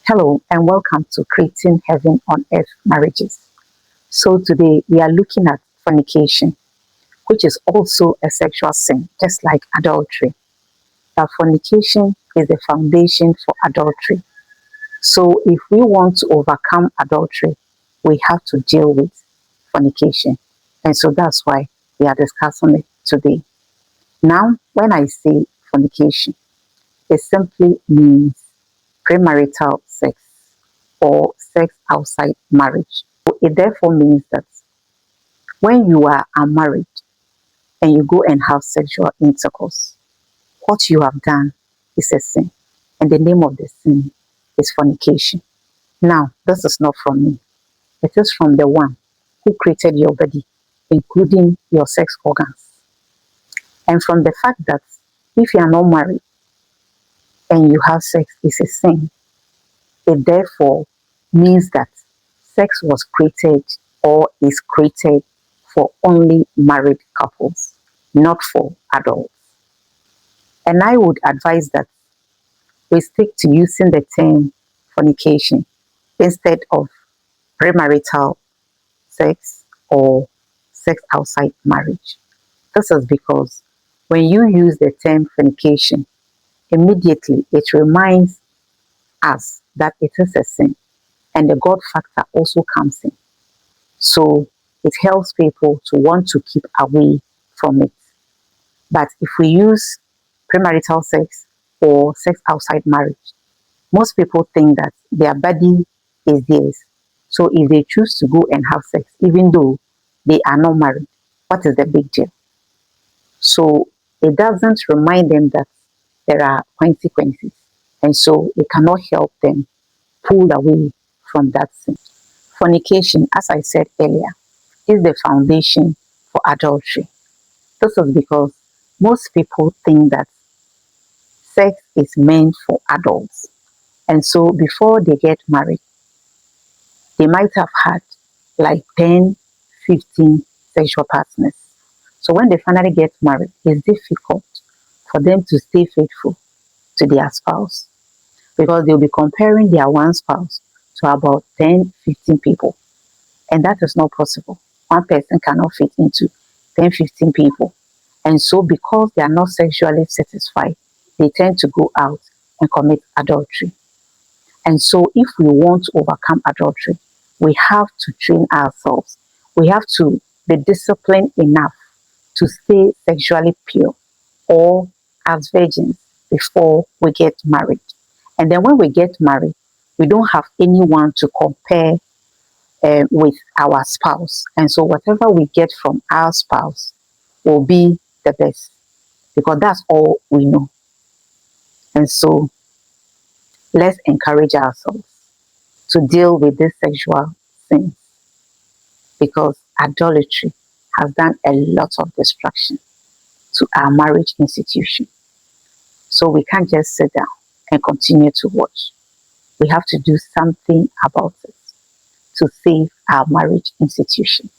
Hello and welcome to Creating Heaven on Earth Marriages. So today we are looking at fornication, which is also a sexual sin, just like adultery. But fornication is the foundation for adultery. So if we want to overcome adultery, we have to deal with fornication. And so that's why we are discussing it today. Now, when I say fornication, it simply means premarital sex or sex outside marriage. So it therefore means that when you are unmarried and you go and have sexual intercourse, what you have done is a sin. And the name of the sin is fornication. Now, this is not from me. It is from the one who created your body, including your sex organs. And from the fact that if you are not married and you have sex is a sin, it therefore means that sex was created or is created for only married couples, not for adults. And I would advise that we stick to using the term fornication instead of premarital sex or sex outside marriage. This is because when you use the term fornication, immediately it reminds us that it is a sin, and the God factor also comes in. So it helps people to want to keep away from it. But if we use premarital sex or sex outside marriage, most people think that their body is theirs. So if they choose to go and have sex, even though they are not married, what is the big deal? So it doesn't remind them that there are consequences. And so it cannot help them pull away from that sin. Fornication, as I said earlier, is the foundation for adultery. This is because most people think that sex is meant for adults. And so before they get married, they might have had like 10, 15 sexual partners. So when they finally get married, it's difficult for them to stay faithful to their spouse because they'll be comparing their one spouse to about 10, 15 people. And that is not possible. One person cannot fit into 10, 15 people. And so because they are not sexually satisfied, they tend to go out and commit adultery. And so if we want to overcome adultery, we have to train ourselves. We have to be disciplined enough to stay sexually pure or as virgins before we get married. And then when we get married, we don't have anyone to compare with our spouse. And so whatever we get from our spouse will be the best because that's all we know. And so let's encourage ourselves to deal with this sexual sin because idolatry has done a lot of destruction to our marriage institution. So we can't just sit down and continue to watch. We have to do something about it to save our marriage institution.